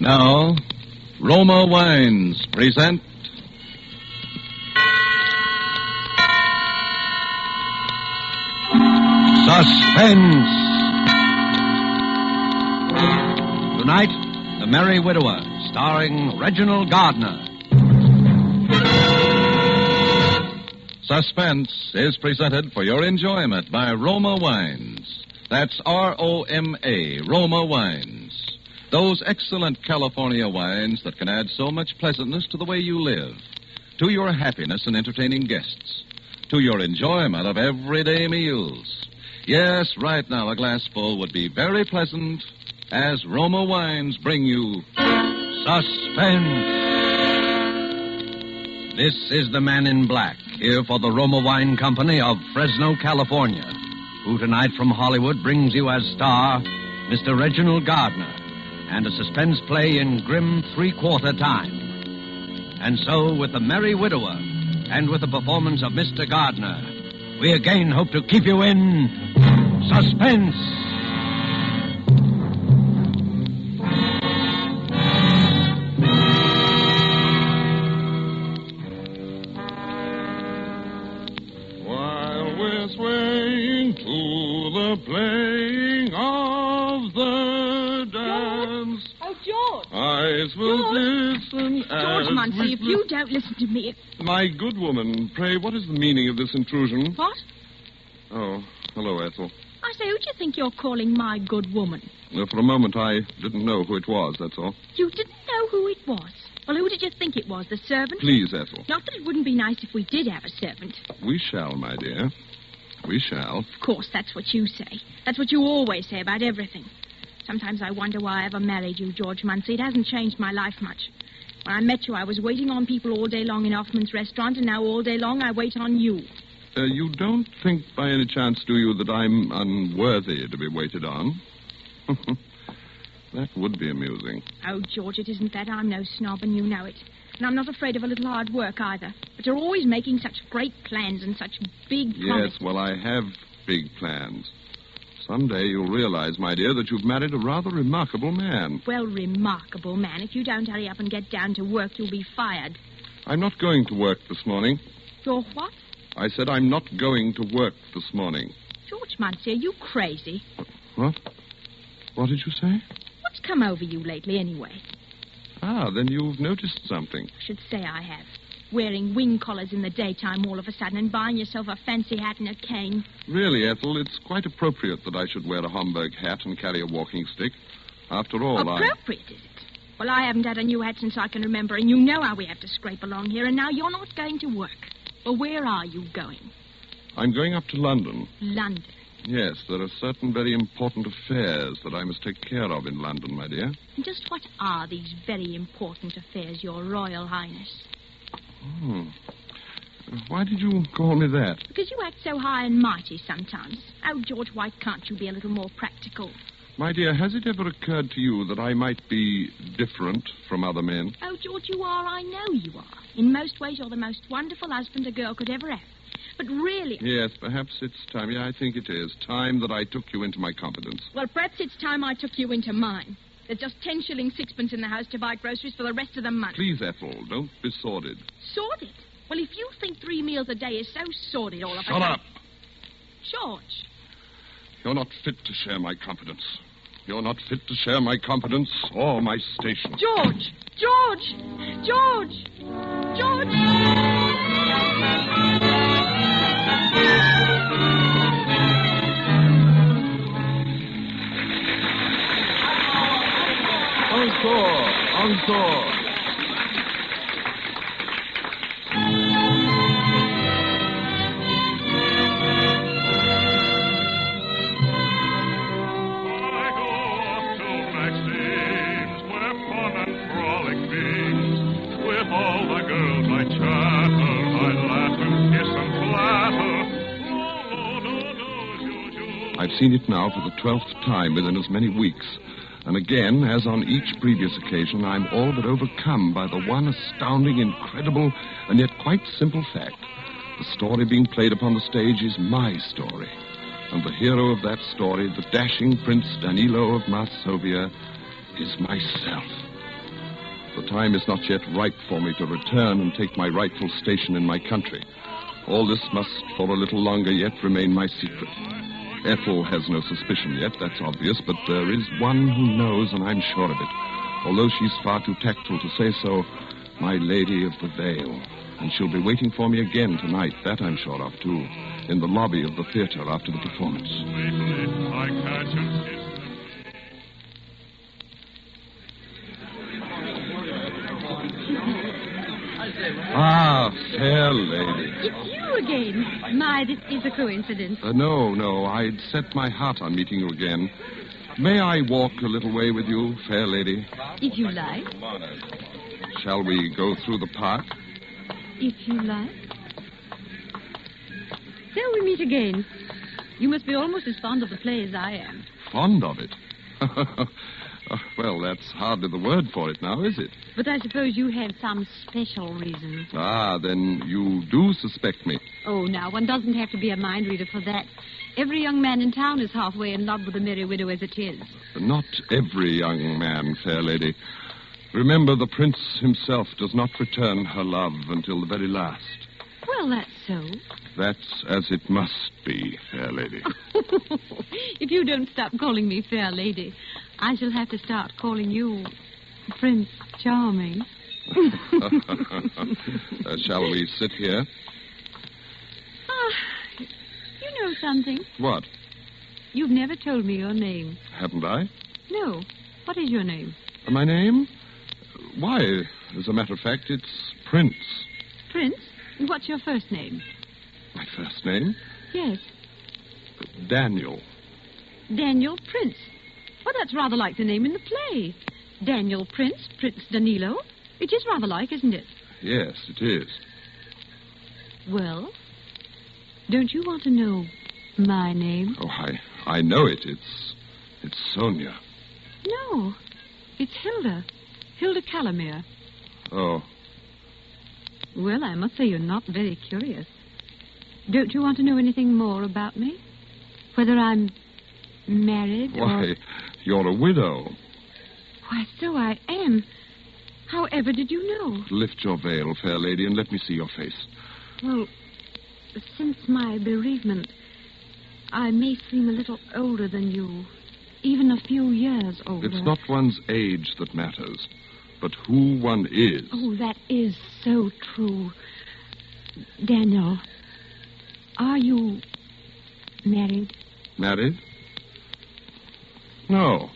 Now, Roma Wines present Suspense. Tonight, The Merry Widower, starring Reginald Gardner. Suspense is presented for your enjoyment by Roma Wines. That's R-O-M-A, Roma Wines. Those excellent California wines that can add so much pleasantness to the way you live, to your happiness in entertaining guests, to your enjoyment of everyday meals. Yes, right now a glassful would be very pleasant as Roma Wines bring you Suspense. This is the man in black, here for the Roma Wine Company of Fresno, California, who tonight from Hollywood brings you as star Mr. Reginald Gardner and a suspense play in grim three-quarter time. And so, with The Merry Widower and with the performance of Mr. Gardner, we again hope to keep you in suspense. While we're swaying to the playing of the dance, Oh, George! eyes will listen as George Muncie, we... if you don't listen to me... My good woman, pray, what is the meaning of this intrusion? What? Oh, hello, Ethel. I say, who do you think you're calling my good woman? For a moment, I didn't know who it was, that's all. You didn't know who it was? Well, who did you think it was? The servant? Please, Ethel. Not that it wouldn't be nice if we did have a servant. We shall, my dear. We shall. Of course, that's what you say. That's what you always say about everything. Sometimes I wonder why I ever married you, George Muncie. It hasn't changed my life much. When I met you, I was waiting on people all day long in Hoffman's restaurant, and now all day long I wait on you. You don't think by any chance, do you, that I'm unworthy to be waited on? That would be amusing. Oh, George, it isn't that. I'm no snob, and you know it. And I'm not afraid of a little hard work, either. But you're always making such great plans and such big promises. Yes, well, I have big plans. Someday you'll realize, my dear, that you've married a rather remarkable man. Well, remarkable man. If you don't hurry up and get down to work, you'll be fired. I'm not going to work this morning. You're what? I said I'm not going to work this morning. George Muncie, are you crazy? What? What did you say? What's come over you lately, anyway? Ah, then you've noticed something. I should say I have. Wearing wing collars in the daytime all of a sudden and buying yourself a fancy hat and a cane. Really, Ethel, it's quite appropriate that I should wear a Homburg hat and carry a walking stick. After all, Appropriate, is it? Well, I haven't had a new hat since I can remember, and you know how we have to scrape along here, and now you're not going to work. Well, where are you going? I'm going up to London. London? Yes, there are certain very important affairs that I must take care of in London, my dear. And just what are these very important affairs, Your Royal Highness? Why did you call me that? Because you act so high and mighty sometimes. Oh, George, why can't you be a little more practical? My dear, has it ever occurred to you that I might be different from other men? Oh, George, you are. I know you are. In most ways, you're the most wonderful husband a girl could ever have. But really... Yes, perhaps it's time. Yeah, I think it is. Time that I took you into my confidence. Well, perhaps it's time I took you into mine. There's just 10 shillings sixpence in the house to buy groceries for the rest of the month. Please, Ethel, don't be sordid. Sordid? Well, if you think 3 meals a day is so sordid all of a Shut sudden... up. George. You're not fit to share my confidence. You're not fit to share my confidence or my station. George! George! George! George! Encore! Encore! I've seen it now for the 12th time within as many weeks. And again, as on each previous occasion, I'm all but overcome by the one astounding, incredible, and yet quite simple fact. The story being played upon the stage is my story. And the hero of that story, the dashing Prince Danilo of Masovia, is myself. The time is not yet ripe for me to return and take my rightful station in my country. All this must, for a little longer yet, remain my secret. Ethel has no suspicion yet, that's obvious, but there is one who knows, and I'm sure of it. Although she's far too tactful to say so, my Lady of the Veil. And she'll be waiting for me again tonight, that I'm sure of, too, in the lobby of the theater after the performance. Ah, fair lady. It's you again. My, this is a coincidence. No. I'd set my heart on meeting you again. May I walk a little way with you, fair lady? If you like. Shall we go through the park? If you like. So we meet again. You must be almost as fond of the play as I am. Fond of it? Well, that's hardly the word for it now, is it? But I suppose you have some special reason. Ah, then you do suspect me. Oh, now, one doesn't have to be a mind reader for that. Every young man in town is halfway in love with a merry widow as it is. Not every young man, fair lady. Remember, the prince himself does not return her love until the very last. Well, that's so. That's as it must be, fair lady. If you don't stop calling me fair lady, I shall have to start calling you Prince Charming. Shall we sit here? You know something. What? You've never told me your name. Haven't I? No. What is your name? My name? Why, as a matter of fact, it's Prince. Prince? And what's your first name? My first name? Yes. Daniel. Daniel Prince. Well, that's rather like the name in the play. Daniel Prince, Prince Danilo. It is rather like, isn't it? Yes, it is. Well, don't you want to know my name? Oh, I know it. It's Sonia. No, it's Hilda. Hilda Calamere. Oh. Well, I must say you're not very curious. Don't you want to know anything more about me? Whether I'm married Why, you're a widow. Why, so I am. However did you know? Lift your veil, fair lady, and let me see your face. Well, since my bereavement, I may seem a little older than you. Even a few years older. It's not one's age that matters, but who one is. Oh, that is so true. Daniel, are you married? Married? No.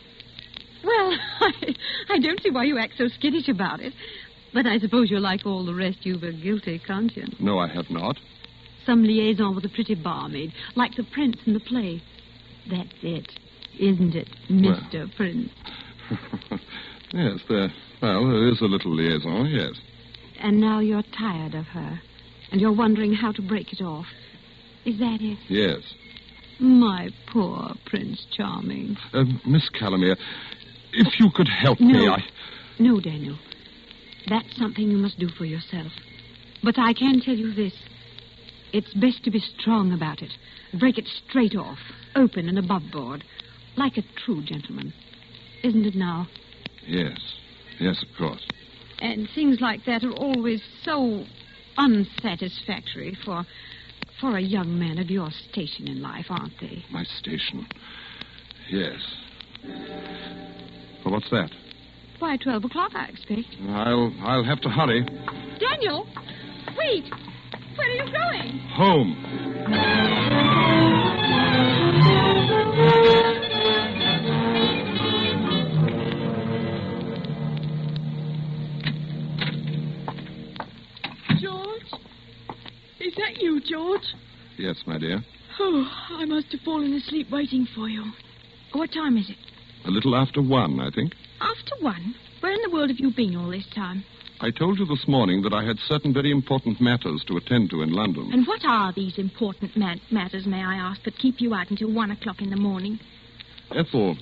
Well, I don't see why you act so skittish about it. But I suppose you're like all the rest. You've a guilty conscience. No, I have not. Some liaison with a pretty barmaid, like the prince in the play. That's it, isn't it, Mr. Prince? Yes, there is a little liaison, yes. And now you're tired of her, and you're wondering how to break it off. Is that it? Yes. My poor Prince Charming. Miss Calamere, if you could help me, No, Daniel. That's something you must do for yourself. But I can tell you this. It's best to be strong about it. Break it straight off, open and above board, like a true gentleman. Isn't it now? Yes, of course. And things like that are always so unsatisfactory for a young man of your station in life, aren't they? My station? Yes. Well, what's that? Why, 12 o'clock, I expect. I'll have to hurry. Daniel, wait! Where are you going? Home. George? Is that you, George? Yes, my dear. Oh, I must have fallen asleep waiting for you. What time is it? A little after 1, I think. After 1? Where in the world have you been all this time? I told you this morning that I had certain very important matters to attend to in London. And what are these important matters, may I ask, that keep you out until 1 o'clock in the morning? Ethel,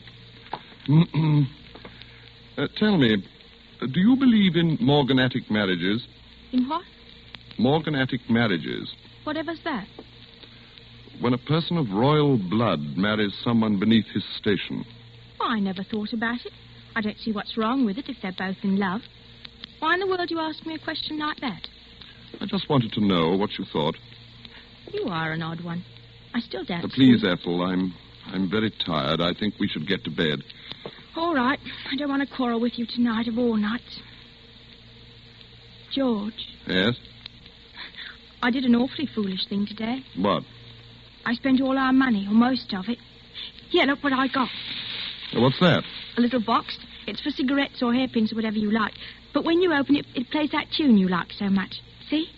tell me, do you believe in morganatic marriages? In what? Morganatic marriages. Whatever's that? When a person of royal blood marries someone beneath his station. Well, I never thought about it. I don't see what's wrong with it if they're both in love. Why in the world do you ask me a question like that? I just wanted to know what you thought. You are an odd one. I still doubt. Please, Ethel, I'm very tired. I think we should get to bed. All right. I don't want to quarrel with you tonight of all nights. George. Yes? I did an awfully foolish thing today. What? I spent all our money, or most of it. Here, look what I got. What's that? A little box. It's for cigarettes or hairpins or whatever you like. But when you open it, it plays that tune you like so much. See?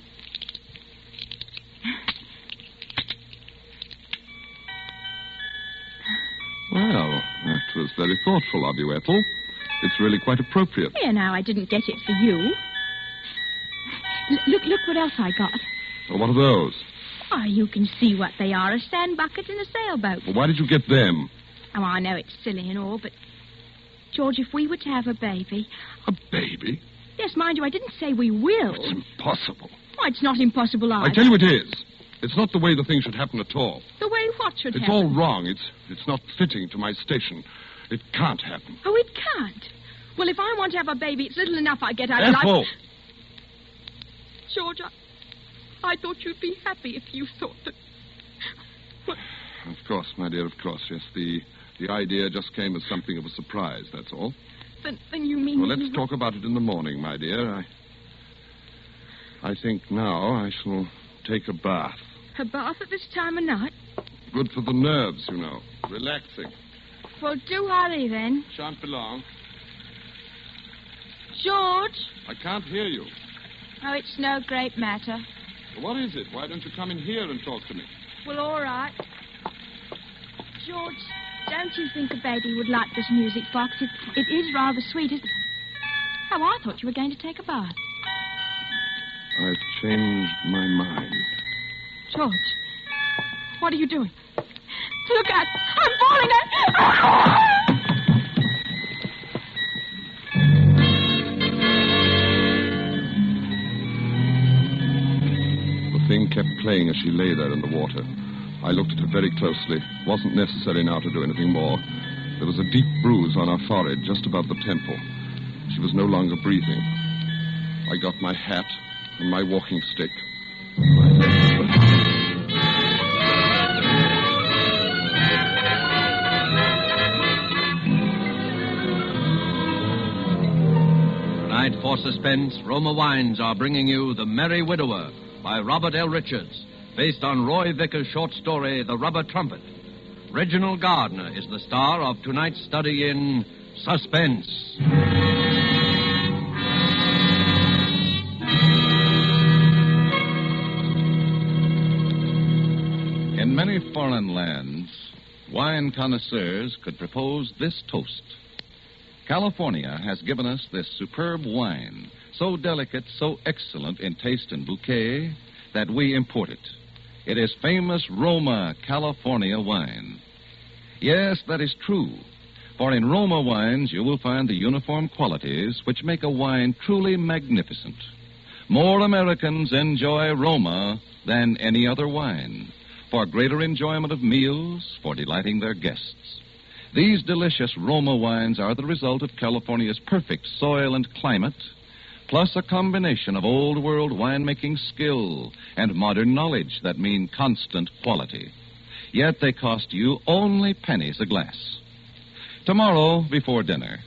Well, that was very thoughtful of you, Ethel. It's really quite appropriate. Here, now, I didn't get it for you. Look what else I got. Well, what are those? Oh, you can see what they are, a sand bucket and a sailboat. Well, why did you get them? Oh, I know it's silly and all, but... George, if we were to have a baby... A baby? Yes, mind you, I didn't say we will. It's impossible. Oh, it's not impossible either. I tell you it is. It's not the way the thing should happen at all. The way what should It's happen? all wrong. It's not fitting to my station. It can't happen. Oh, it can't. Well, if I want to have a baby, it's little enough I get out of Ethel! life. George, I thought you'd be happy if you thought that... Well, Of course, my dear, of course, yes. The idea just came as something of a surprise, that's all. then you mean... Well, that let's you... talk about it in the morning, my dear. I think now I shall take a bath. A bath at this time of night? Good for the nerves, you know. Relaxing. Well, do hurry then. Shan't be long. George? I can't hear you. Oh, it's no great matter. Well, what is it? Why don't you come in here and talk to me? Well, all right. George, don't you think a baby would like this music box? It is rather sweet, isn't it? Oh, I thought you were going to take a bath. I've changed my mind. George, what are you doing? Look out! I'm falling out! The thing kept playing as she lay there in the water. I looked at her very closely. It wasn't necessary now to do anything more. There was a deep bruise on her forehead just above the temple. She was no longer breathing. I got my hat and my walking stick. And I left the house. Tonight for Suspense, Roma Wines are bringing you The Merry Widower by Robert L. Richards, based on Roy Vickers' short story, The Rubber Trumpet. Reginald Gardner is the star of tonight's study in Suspense. In many foreign lands, wine connoisseurs could propose this toast. California has given us this superb wine, so delicate, so excellent in taste and bouquet, that we import it. It is famous Roma California wine. Yes, that is true. For in Roma wines, you will find the uniform qualities which make a wine truly magnificent. More Americans enjoy Roma than any other wine, for greater enjoyment of meals, for delighting their guests. These delicious Roma wines are the result of California's perfect soil and climate, plus a combination of old-world winemaking skill and modern knowledge that mean constant quality. Yet they cost you only pennies a glass. Tomorrow, before dinner,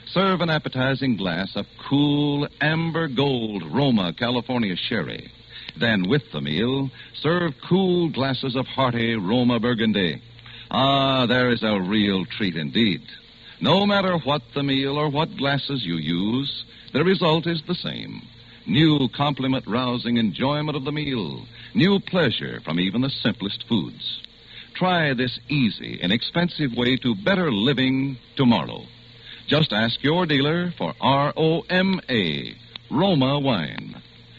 serve an appetizing glass of cool, amber gold Roma California sherry. Then, with the meal, serve cool glasses of hearty Roma Burgundy. Ah, there is a real treat indeed. No matter what the meal or what glasses you use, the result is the same. New compliment-rousing enjoyment of the meal. New pleasure from even the simplest foods. Try this easy, inexpensive way to better living tomorrow. Just ask your dealer for R-O-M-A, Roma wine.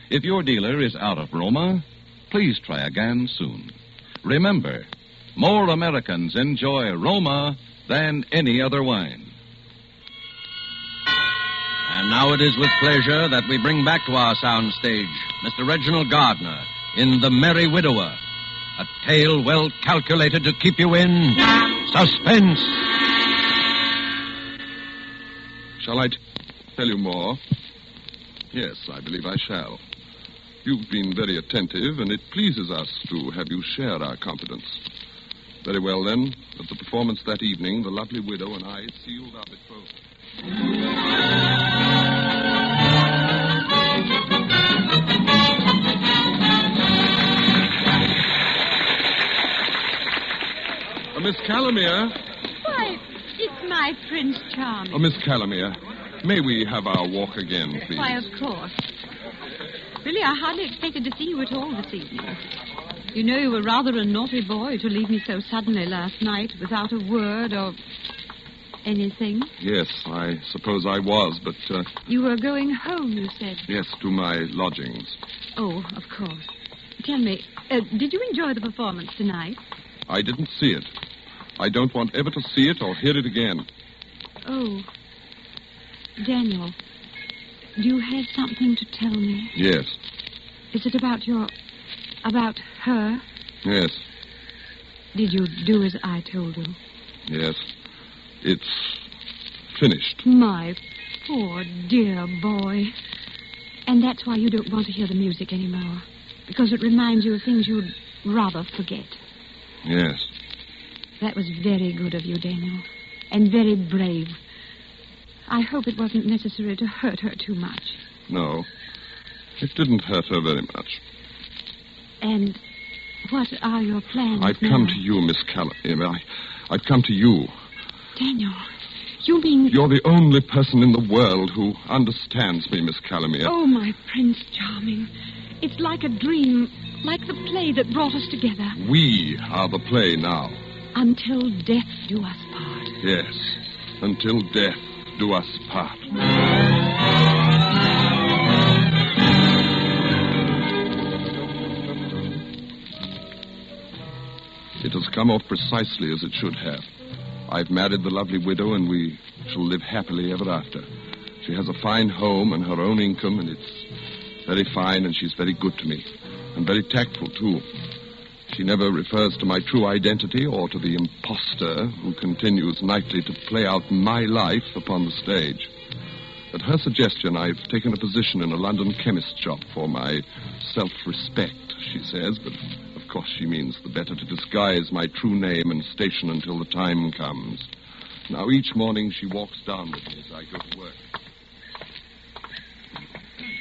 If your dealer is out of Roma, please try again soon. Remember, more Americans enjoy Roma than any other wine. And now it is with pleasure that we bring back to our soundstage Mr. Reginald Gardner in The Merry Widower, a tale well calculated to keep you in suspense. Shall I tell you more? Yes, I believe I shall. You've been very attentive, and it pleases us to have you share our confidence. Very well, then. At the performance that evening, the lovely widow and I sealed our betrothal. Miss Calamere. Why, it's my Prince Charming. Miss Calamere, may we have our walk again, please? Why, of course. Really, I hardly expected to see you at all this evening. You know, you were rather a naughty boy to leave me so suddenly last night without a word or anything. Yes, I suppose I was, but... You were going home, you said. Yes, to my lodgings. Oh, of course. Tell me, did you enjoy the performance tonight? I didn't see it. I don't want ever to see it or hear it again. Oh. Daniel, do you have something to tell me? Yes. Is it about her? Yes. Did you do as I told you? Yes. It's finished. My poor, dear boy. And that's why you don't want to hear the music anymore. Because it reminds you of things you'd rather forget. Yes. That was very good of you, Daniel. And very brave. I hope it wasn't necessary to hurt her too much. No. It didn't hurt her very much. And what are your plans I've now? come to you, Miss Calamere. I've come to you. Daniel, you mean... You're the only person in the world who understands me, Miss Calamere. Oh, my Prince Charming. It's like a dream, like the play that brought us together. We are the play now. Until death do us part. Yes, until death do us part. It has come off precisely as it should have. I've married the lovely widow, and we shall live happily ever after. She has a fine home and her own income, and it's very fine, and she's very good to me, and very tactful, too. She never refers to my true identity or to the imposter who continues nightly to play out my life upon the stage. At her suggestion, I've taken a position in a London chemist shop for my self-respect, she says, but of course she means the better to disguise my true name and station until the time comes. Now, each morning she walks down with me as I go to work.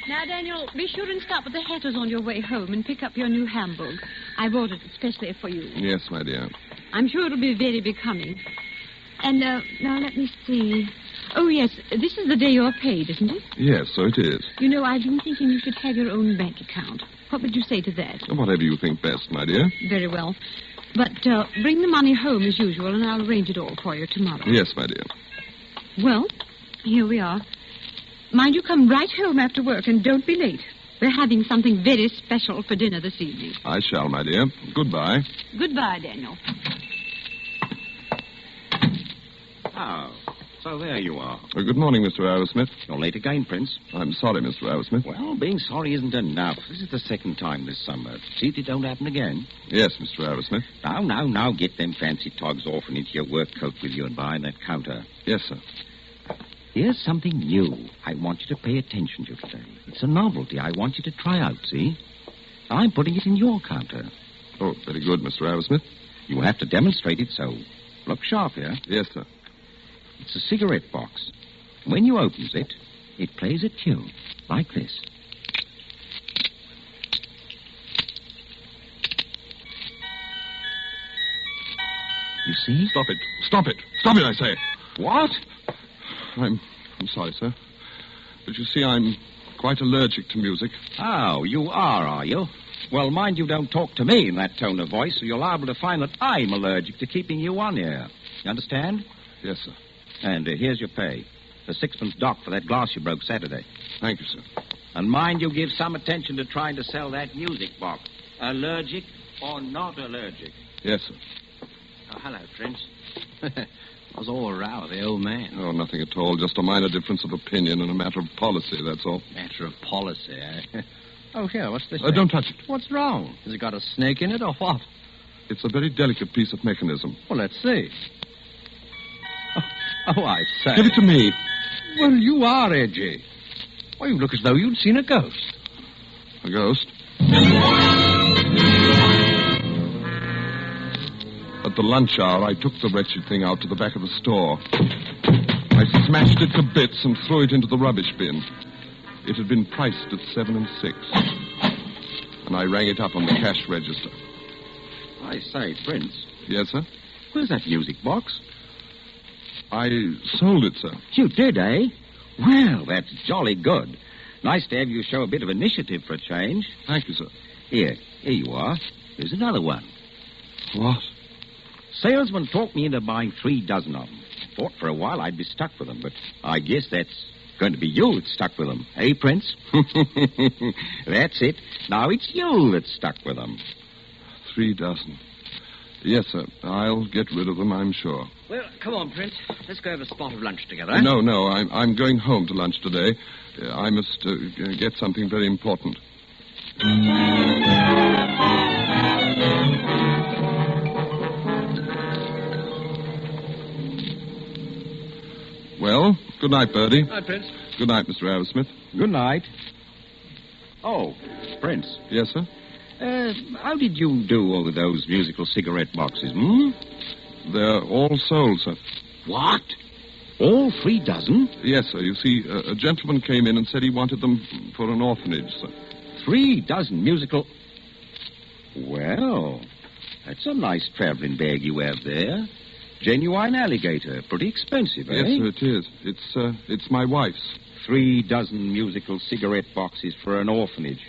Now, Daniel, be sure and stop at the Hatter's on your way home and pick up your new Hamburg. I bought it especially for you. Yes, my dear. I'm sure it'll be very becoming. And, now let me see. Oh, yes, this is the day you're paid, isn't it? Yes, so it is. You know, I've been thinking you should have your own bank account. What would you say to that? Whatever you think best, my dear. Very well. But bring the money home as usual, and I'll arrange it all for you tomorrow. Yes, my dear. Well, here we are. Mind you come right home after work, and don't be late. We're having something very special for dinner this evening. I shall, my dear. Goodbye. Goodbye, Daniel. Oh, so there you are. Good morning, Mr. Arrowsmith. You're late again, Prince. I'm sorry, Mr. Arrowsmith. Well, being sorry isn't enough. This is the second time this summer. See if it don't happen again. Yes, Mr. Arrowsmith. Now, get them fancy togs off and into your work coat with you and behind that counter. Yes, sir. Here's something new I want you to pay attention to today. It's a novelty I want you to try out, see? I'm putting it in your counter. Oh, very good, Mr. Arrowsmith. You have to demonstrate it, so look sharp here. Yes, sir. It's a cigarette box. When you opens it, it plays a tune like this. You see? Stop it. Stop it. Stop it, I say. What? I'm sorry, sir. But you see, I'm quite allergic to music. Oh, you are you? Well, mind you don't talk to me in that tone of voice, or you're liable to find that I'm allergic to keeping you on here. You understand? Yes, sir. And here's your pay. The 6pence dock for that glass you broke Saturday. Thank you, sir. And mind you give some attention to trying to sell that music box. Allergic or not allergic? Yes, sir. Oh, hello, Prince. Was all a row with the old man. Oh, nothing at all. Just a minor difference of opinion and a matter of policy, that's all. Matter of policy, eh? Oh, here, what's this? Don't touch it. What's wrong? Has it got a snake in it or what? It's a very delicate piece of mechanism. Well, let's see. Oh, I say. Give it to me. Well, you are edgy. Why, you look as though you'd seen a ghost. A ghost? At the lunch hour, I took the wretched thing out to the back of the store. I smashed it to bits and threw it into the rubbish bin. It had been priced at 7 and 6. And I rang it up on the cash register. I say, Prince, Yes, sir? where's that music box? I sold it, sir. You did, eh? Well, that's jolly good. Nice to have you show a bit of initiative for a change. Thank you, sir. Here you are. Here's another one. What? Salesman talked me into buying 3 dozen of them. Thought for a while I'd be stuck with them, but I guess that's going to be you that's stuck with them. Eh, Prince? That's it. Now it's you that's stuck with them. 3 dozen. Yes, sir. I'll get rid of them, I'm sure. Well, come on, Prince. Let's go have a spot of lunch together. No, I'm going home to lunch today. I must get something very important. Well, good night, Bertie. Hi, Prince. Good night, Mr. Arrowsmith. Good night. Oh, Prince. Yes, sir? How did you do over those musical cigarette boxes, They're all sold, sir. What? All 3 dozen? Yes, sir. You see, a gentleman came in and said he wanted them for an orphanage, sir. 3 dozen musical... Well, that's a nice traveling bag you have there. Genuine alligator. Pretty expensive, eh? Yes, sir, it is. It's my wife's. 3 dozen musical cigarette boxes for an orphanage.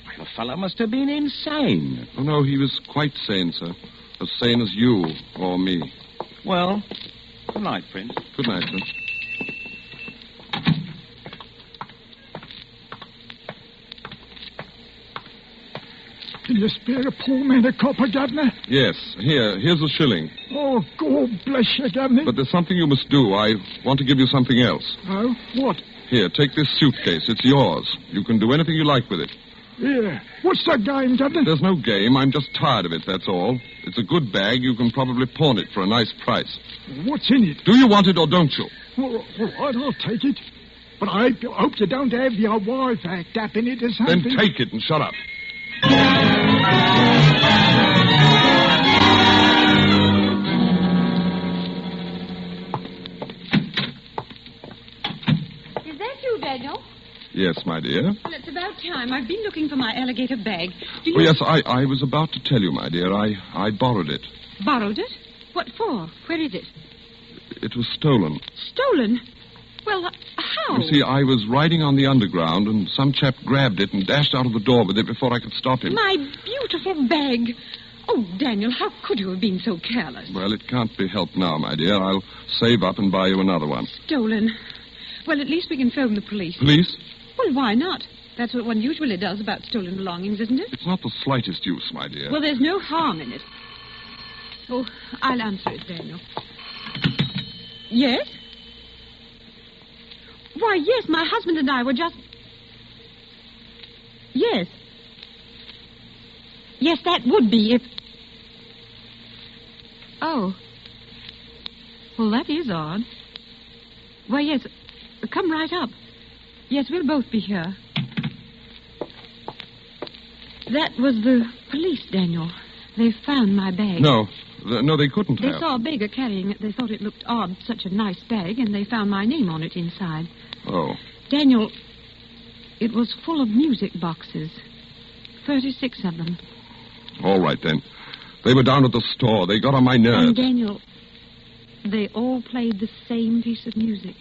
Why, the fellow must have been insane. Oh, no, he was quite sane, sir. As sane as you or me. Well, good night, Prince. Good night, sir. Can you spare a poor man a copper, Governor? Yes, here's a shilling. Oh, God bless you, Governor. But there's something you must do. I want to give you something else. Oh, what? Here, take this suitcase. It's yours. You can do anything you like with it. Yeah. What's the game, Governor? There's no game. I'm just tired of it, that's all. It's a good bag. You can probably pawn it for a nice price. What's in it? Do you want it or don't you? All right, I'll take it. But I hope you don't have your wife act up in it or something. Then take it and shut up. Is that you, Daniel? Yes, my dear. Well, it's about time. I've been looking for my alligator bag. Do you... Oh, yes, I was about to tell you, my dear. I borrowed it. Borrowed it? What for? Where is it? It was stolen. Stolen? Well, how? You see, I was riding on the underground, and some chap grabbed it and dashed out of the door with it before I could stop him. My beautiful bag. Oh, Daniel, how could you have been so careless? Well, it can't be helped now, my dear. I'll save up and buy you another one. Stolen. Well, at least we can phone the police. Police? Well, why not? That's what one usually does about stolen belongings, isn't it? It's not the slightest use, my dear. Well, there's no harm in it. Oh, I'll answer it, Daniel. Yes? Why, yes, my husband and I were just... Yes. Yes, that would be if... Oh. Well, that is odd. Well, yes, come right up. Yes, we'll both be here. That was the police, Daniel. They found my bag. No, they couldn't They have. saw a beggar carrying it. They thought it looked odd, such a nice bag, and they found my name on it inside. Oh. Daniel, it was full of music boxes. 36 of them. All right, then. They were down at the store. They got on my nerves. And, Daniel, they all played the same piece of music.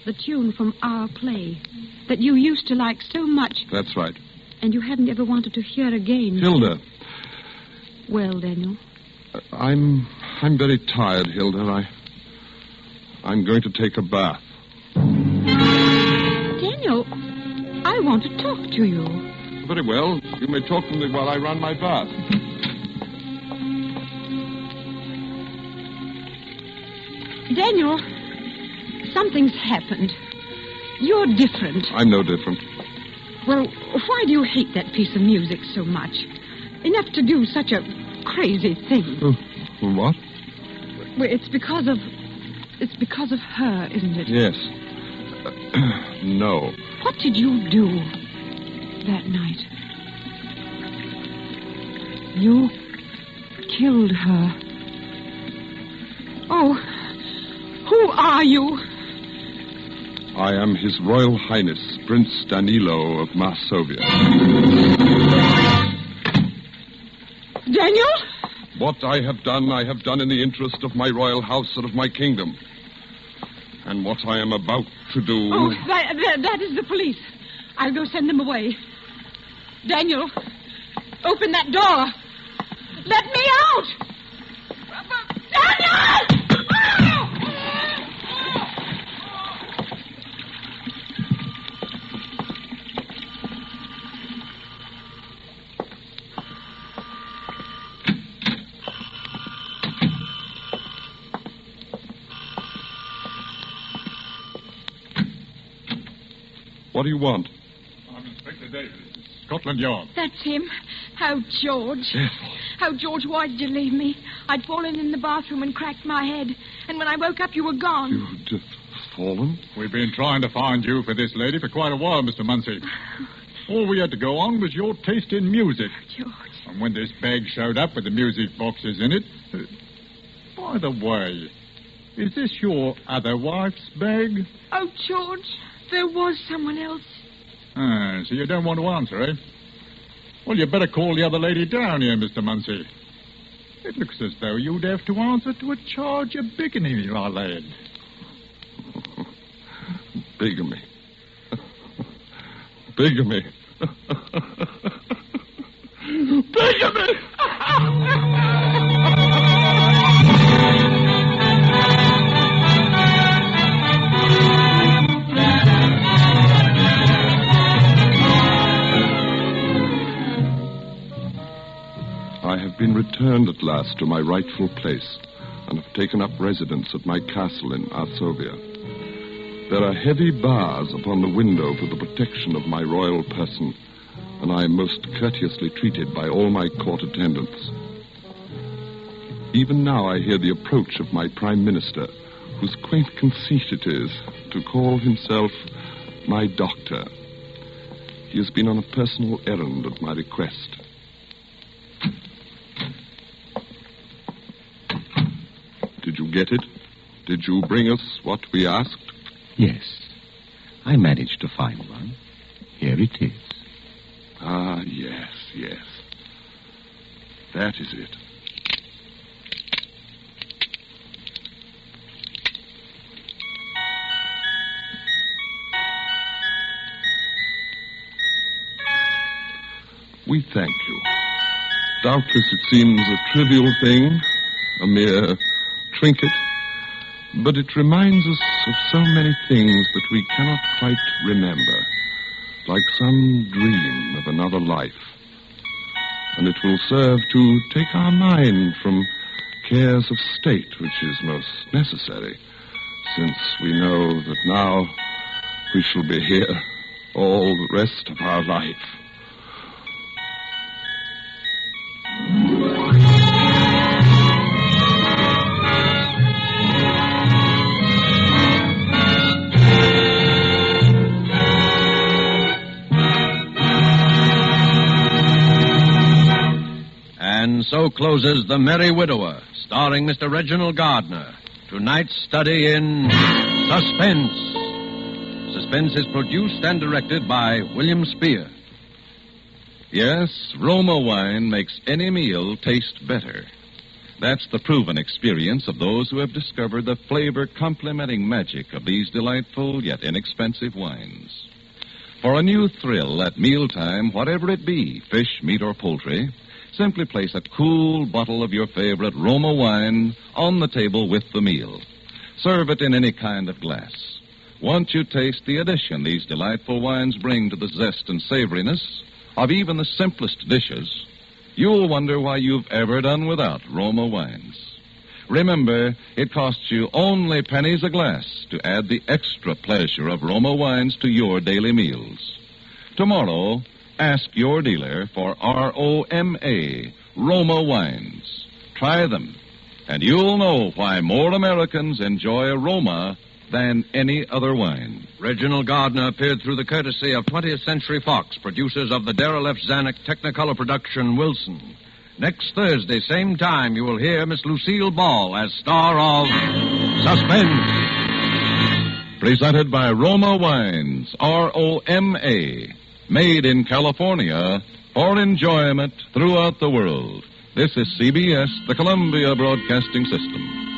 The tune from our play that you used to like so much. That's right. And you hadn't ever wanted to hear again. Hilda. Well, Daniel. I'm very tired, Hilda. I'm going to take a bath. Daniel, I want to talk to you. Very well. You may talk to me while I run my bath. Daniel, something's happened. You're different. I'm no different. Well, why do you hate that piece of music so much? Enough to do such a crazy thing. What? Well, it's because of her, isn't it? Yes. No. What did you do that night? You killed her. Oh, who are you? I am His Royal Highness, Prince Danilo of Marsovia. Daniel? What I have done in the interest of my royal house and of my kingdom. And what I am about to do... Oh, that is the police. I'll go send them away. Daniel, open that door. Let me out! Daniel! What do you want? I'm Inspector Davis, Scotland Yard. That's him. How, George. How, George, why did you leave me? I'd fallen in the bathroom and cracked my head. And when I woke up, you were gone. You'd fallen? We've been trying to find you for this lady for quite a while, Mr. Munsey. All we had to go on was your taste in music. George. And when this bag showed up with the music boxes in it... by the way, is this your other wife's bag? Oh, George, there was someone else. Ah, so you don't want to answer, eh? Well, you better call the other lady down here, Mr. Munsey. It looks as though you'd have to answer to a charge of bigamy, my lad. Bigamy. Bigamy. Bigamy! I have been returned at last to my rightful place and have taken up residence at my castle in Arsovia. There are heavy bars upon the window for the protection of my royal person, and I am most courteously treated by all my court attendants. Even now I hear the approach of my Prime Minister, whose quaint conceit it is to call himself my doctor. He has been on a personal errand at my request. Did you get it? Did you bring us what we asked? Yes. I managed to find one. Here it is. Ah, yes. That is it. We thank you. Doubtless it seems a trivial thing, a mere trinket, but it reminds us of so many things that we cannot quite remember, like some dream of another life. And it will serve to take our mind from cares of state, which is most necessary, since we know that now we shall be here all the rest of our life. And so closes The Merry Widower, starring Mr. Reginald Gardner. Tonight's study in Suspense. Suspense is produced and directed by William Spear. Yes, Roma wine makes any meal taste better. That's the proven experience of those who have discovered the flavor complementing magic of these delightful yet inexpensive wines. For a new thrill at mealtime, whatever it be, fish, meat, or poultry, simply place a cool bottle of your favorite Roma wine on the table with the meal. Serve it in any kind of glass. Once you taste the addition these delightful wines bring to the zest and savoriness of even the simplest dishes, you'll wonder why you've ever done without Roma wines. Remember, it costs you only pennies a glass to add the extra pleasure of Roma wines to your daily meals. Tomorrow, ask your dealer for R-O-M-A, Roma wines. Try them, and you'll know why more Americans enjoy Roma than any other wine. Reginald Gardner appeared through the courtesy of 20th Century Fox, producers of the derelict Zanuck Technicolor production Wilson. Next Thursday, same time, you will hear Miss Lucille Ball as star of Suspense. Presented by Roma Wines, R-O-M-A. Made in California for enjoyment throughout the world. This is CBS, the Columbia Broadcasting System.